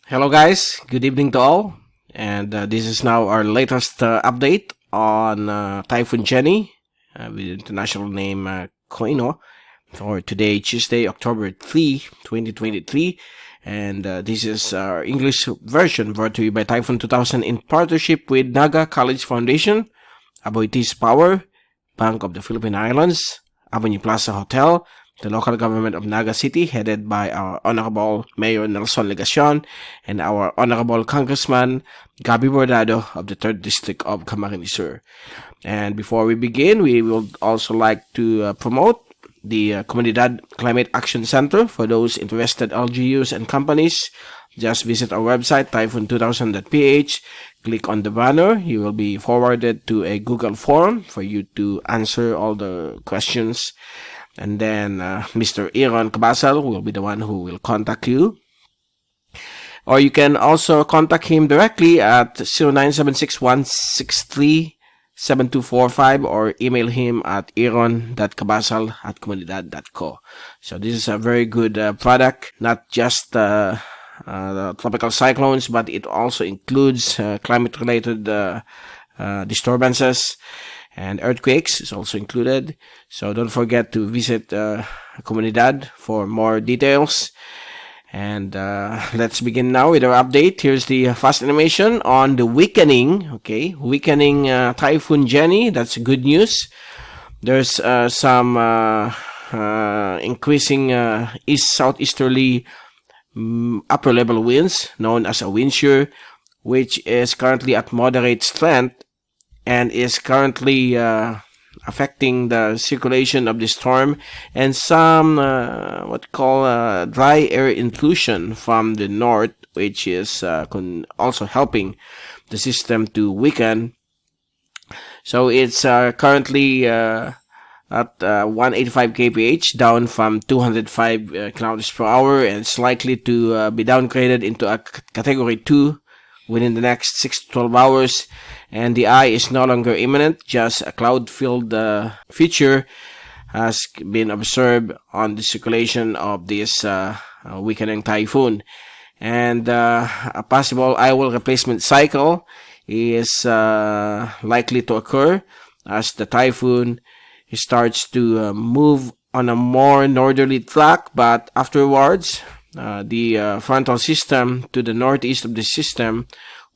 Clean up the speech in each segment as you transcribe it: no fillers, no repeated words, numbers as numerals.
Hello guys, good evening to all, and this is now our latest update on Typhoon Jenny with international name Koinu for today, Tuesday, October 3, 2023, and this is our English version brought to you by Typhoon 2000 in partnership with Naga College Foundation, Aboitiz Power, Bank of the Philippine Islands, Avenue Plaza Hotel, the local government of Naga City, headed by our Honorable Mayor Nelson Legacion and our Honorable Congressman Gabi Bordado of the 3rd District of Camarines Sur. And before we begin, we would also like to promote the Comunidad Climate Action Center for those interested LGUs and companies. Just visit our website, typhoon2000.ph. Click on the banner. You will be forwarded to a Google form for you to answer all the questions. And then Mr. Aaron Cabasal will be the one who will contact you. Or you can also contact him directly at 0976-163-7245 or email him at aaron.cabasal@comunidad.co. So this is a very good product, not just the tropical cyclones, but it also includes climate-related disturbances. And earthquakes is also included. So don't forget to visit Comunidad for more details. And let's begin now with our update. Here's the fast animation on the weakening Typhoon Jenny. That's good news. There's some increasing east-southeasterly upper level winds known as a wind shear, which is currently at moderate strength and is currently affecting the circulation of the storm and some dry air intrusion from the north, which is also helping the system to weaken. So it's currently at 185 kph, down from 205 kilometers per hour, and it's likely to be downgraded into a category 2 within the next 6 to 12 hours. And the eye is no longer imminent, just a cloud-filled feature has been observed on the circulation of this weakening typhoon. And a possible eye wall replacement cycle is likely to occur as the typhoon starts to move on a more northerly track, but afterwards the frontal system to the northeast of the system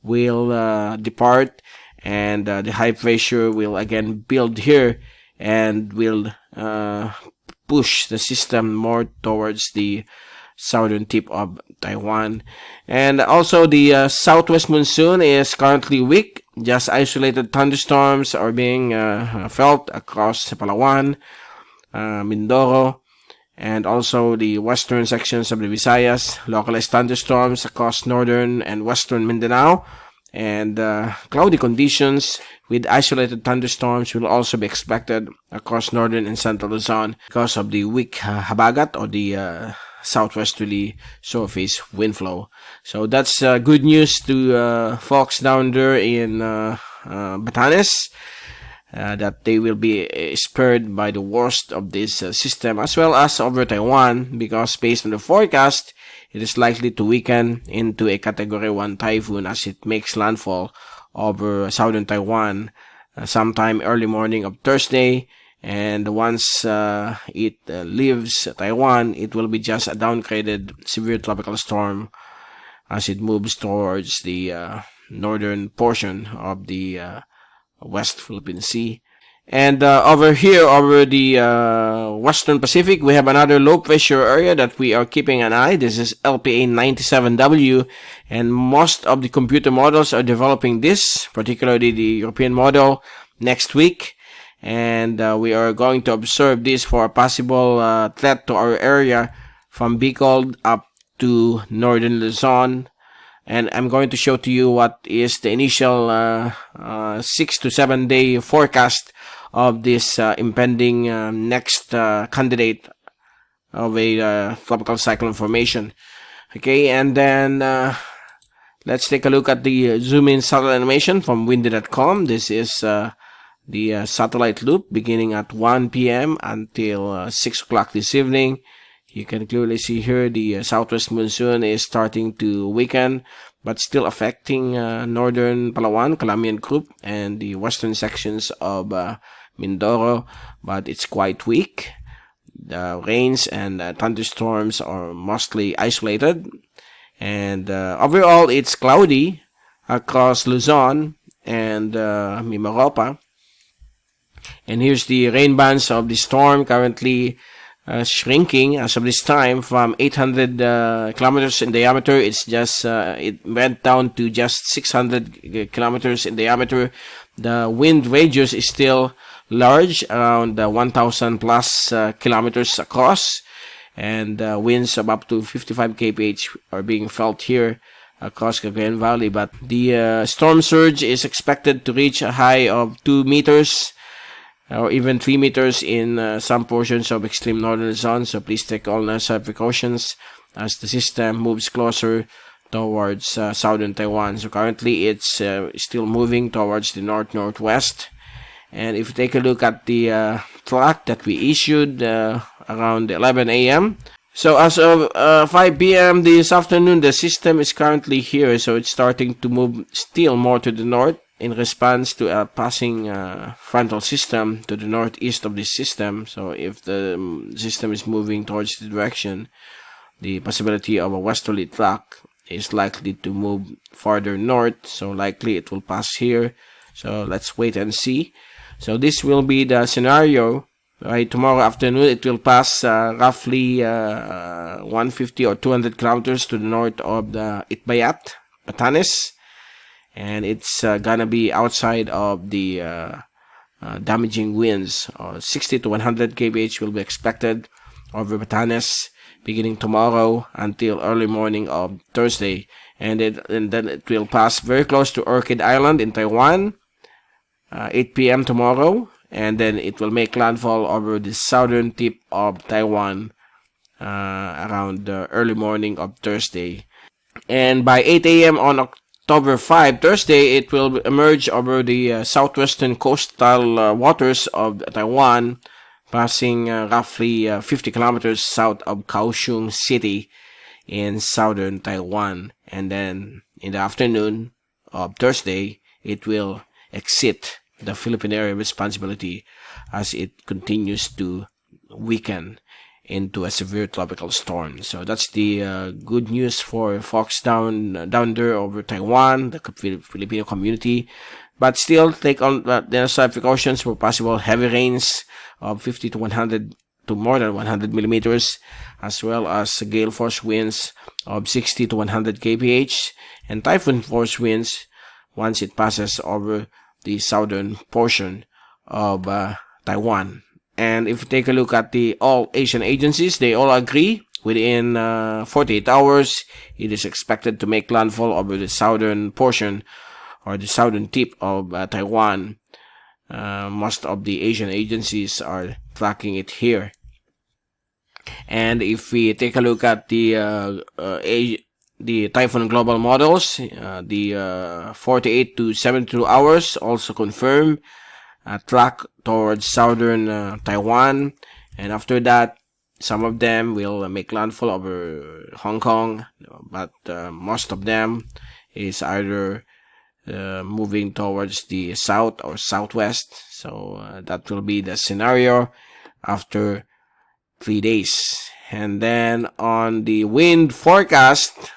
will depart, and the high pressure will again build here and will push the system more towards the southern tip of Taiwan. And also the southwest monsoon is currently weak. Just isolated thunderstorms are being felt across Palawan, Mindoro, and also the western sections of the Visayas. Localized thunderstorms across northern and western Mindanao, and cloudy conditions with isolated thunderstorms will also be expected across northern and central Luzon because of the weak habagat, or the southwesterly surface wind flow. So that's good news to folks down there in Batanes, that they will be spared by the worst of this system, as well as over Taiwan, because based on the forecast, it is likely to weaken into a Category 1 typhoon as it makes landfall over southern Taiwan sometime early morning of Thursday. And once it leaves Taiwan, it will be just a downgraded severe tropical storm as it moves towards the northern portion of the West Philippine Sea. And over here, over the Western Pacific, we have another low pressure area that we are keeping an eye. This is LPA 97W, and most of the computer models are developing this, particularly the European model, next week. And we are going to observe this for a possible threat to our area from Bicol up to northern Luzon. And I'm going to show to you what is the initial 6 to 7 day forecast of this impending next candidate of a tropical cyclone formation. Okay, and then let's take a look at the zoom-in satellite animation from windy.com. This is the satellite loop beginning at 1 p.m. until 6 o'clock this evening. You can clearly see here the southwest monsoon is starting to weaken, but still affecting northern Palawan, Calamian Group, and the western sections of Mindoro, but it's quite weak. The rains and thunderstorms are mostly isolated, and overall it's cloudy across Luzon and Mimaropa. And here's the rain bands of the storm, currently shrinking as of this time from 800 kilometers in diameter. It's just it went down to just 600 kilometers in diameter. The wind radius is still large, around 1,000 plus kilometers across, and winds of up to 55 kph are being felt here across Cagayan Valley. But the storm surge is expected to reach a high of 2 meters or even 3 meters in some portions of extreme northern Luzon. So please take all necessary precautions as the system moves closer towards southern Taiwan. So currently it's still moving towards the north-northwest. And if you take a look at the track that we issued around 11 a.m. So as of 5 p.m. this afternoon, the system is currently here. So it's starting to move still more to the north in response to a passing frontal system to the northeast of this system. So if the system is moving towards the direction, the possibility of a westerly track is likely to move farther north. So likely it will pass here. So let's wait and see. So this will be the scenario. Right, tomorrow afternoon it will pass roughly 150 or 200 kilometers to the north of the Itbayat, Batanes, and it's gonna be outside of the damaging winds. 60 to 100 kph will be expected over Batanes beginning tomorrow until early morning of Thursday, and then it will pass very close to Orchid Island in Taiwan 8 p.m. tomorrow, and then it will make landfall over the southern tip of Taiwan around the early morning of Thursday. And by 8 a.m. on October 5, Thursday, it will emerge over the southwestern coastal waters of Taiwan, passing roughly 50 kilometers south of Kaohsiung City in southern Taiwan. And then in the afternoon of Thursday, it will exit the Philippine area of responsibility as it continues to weaken into a severe tropical storm. So that's the good news for folks down there over Taiwan, the Filipino community. But still, take on the necessary precautions for possible heavy rains of 50 to 100 to more than 100 millimeters, as well as gale force winds of 60 to 100 kph, and typhoon force winds once it passes over the southern portion of Taiwan. And if you take a look at the all Asian agencies, they all agree within 48 hours it is expected to make landfall over the southern portion or the southern tip of Taiwan. Most of the Asian agencies are tracking it here. And if we take a look at the Typhoon global models, the 48 to 72 hours also confirm track towards southern Taiwan, and after that some of them will make landfall over Hong Kong, but most of them is either moving towards the south or southwest. So that will be the scenario after 3 days. And then on the wind forecast,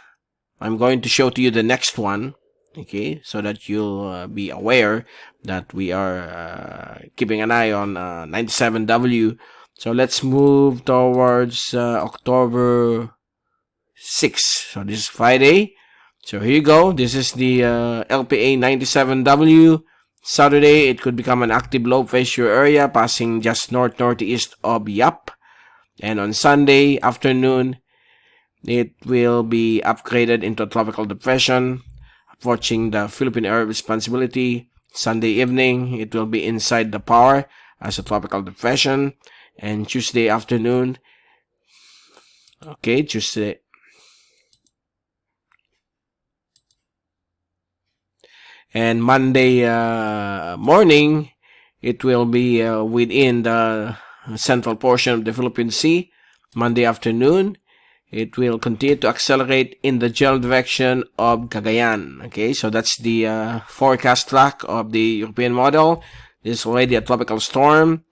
I'm going to show to you the next one, okay, so that you'll be aware that we are keeping an eye on 97W. So let's move towards October 6. So this is Friday. So here you go. This is the LPA 97W. Saturday, it could become an active low pressure area passing just northeast of Yap. And on Sunday afternoon, it will be upgraded into a tropical depression, approaching the Philippine area of responsibility. Sunday evening, it will be inside the power as a tropical depression. And Tuesday afternoon, okay, Tuesday. And Monday morning, it will be within the central portion of the Philippine Sea. Monday afternoon, it will continue to accelerate in the general direction of Cagayan. Okay, so that's the forecast track of the European model. This is already a tropical storm.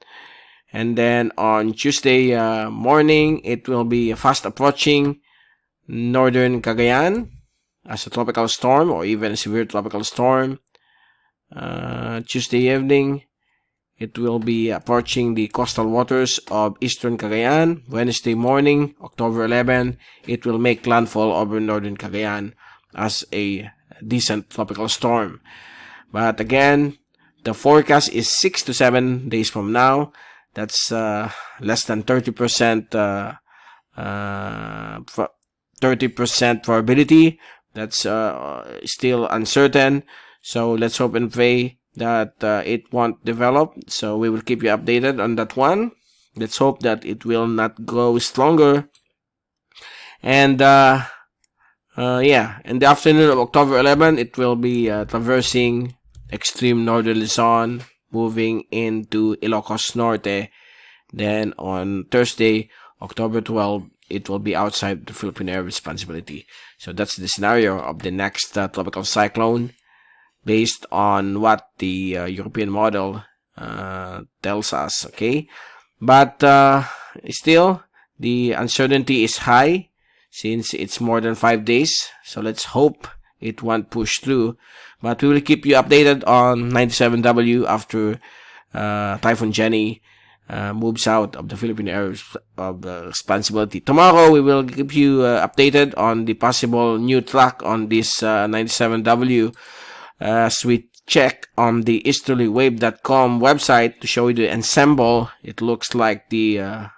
And then on Tuesday morning, it will be fast approaching northern Cagayan as a tropical storm or even a severe tropical storm. Tuesday evening, it will be approaching the coastal waters of eastern Cagayan. Wednesday morning, October 11, it will make landfall over northern Cagayan as a decent tropical storm. But again, the forecast is 6 to 7 days from now. That's less than 30% 30% probability. That's still uncertain. So let's hope and pray that it won't develop. So we will keep you updated on that one. Let's hope that it will not grow stronger. And yeah, in the afternoon of October 11, it will be traversing extreme northern Luzon, moving into Ilocos Norte. Then on Thursday, October 12, it will be outside the Philippine air responsibility. So that's the scenario of the next tropical cyclone based on what the European model tells us. Okay, but still the uncertainty is high since it's more than 5 days. So let's hope it won't push through. But we will keep you updated on 97W after Typhoon Jenny moves out of the Philippine air of responsibility. Tomorrow we will keep you updated on the possible new track on this 97W as we check on the easterlywave.com website to show you the ensemble. It looks like the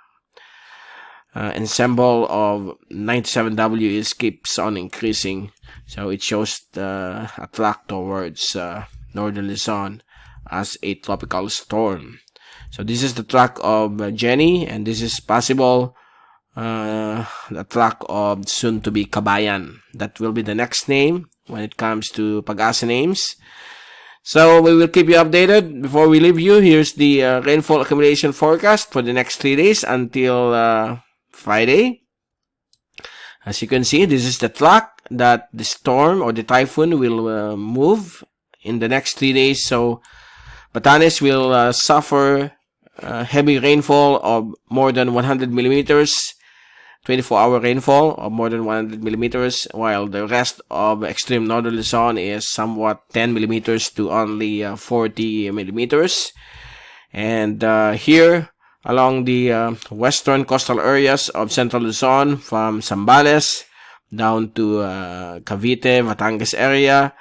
ensemble of 97W keeps on increasing. So it shows a track towards northern Luzon as a tropical storm. So this is the track of Jenny, and this is possible the track of soon to be Kabayan. That will be the next name when it comes to Pag-asa names. So we will keep you updated. Before we leave you, here's the rainfall accumulation forecast for the next 3 days until Friday. As you can see, this is the track that the storm or the typhoon will move in the next 3 days. So Batanes will suffer heavy rainfall of more than 100 millimeters, 24-hour rainfall of more than 100 millimeters, while the rest of extreme northern Luzon is somewhat 10 millimeters to only 40 millimeters. And here, along the western coastal areas of central Luzon, from Zambales down to Cavite, Batangas area,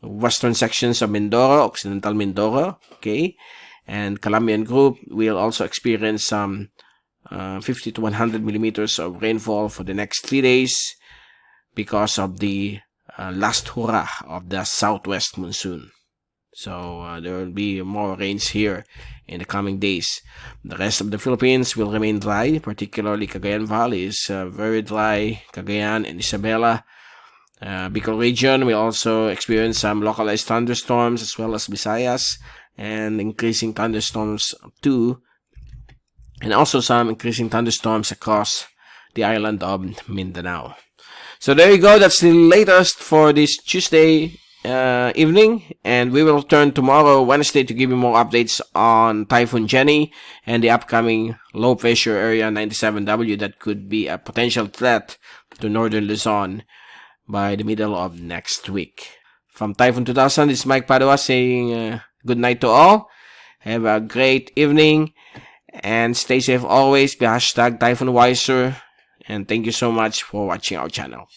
western sections of Mindoro, Occidental Mindoro, okay, and Calamian Group will also experience some 50 to 100 millimeters of rainfall for the next 3 days because of the last hurrah of the southwest monsoon. So there will be more rains here in the coming days. The rest of the Philippines will remain dry, particularly Cagayan Valley is very dry, Cagayan and Isabela. Bicol region will also experience some localized thunderstorms as well as Visayas, and increasing thunderstorms too, and also some increasing thunderstorms across the island of Mindanao. So there you go. That's the latest for this Tuesday evening, and we will return tomorrow, Wednesday, to give you more updates on Typhoon Jenny and the upcoming low pressure area 97W that could be a potential threat to northern Luzon by the middle of next week. From Typhoon 2000, this is Mike Padua saying good night to all. Have a great evening and stay safe always. Be #TyphoonWiser, and thank you so much for watching our channel.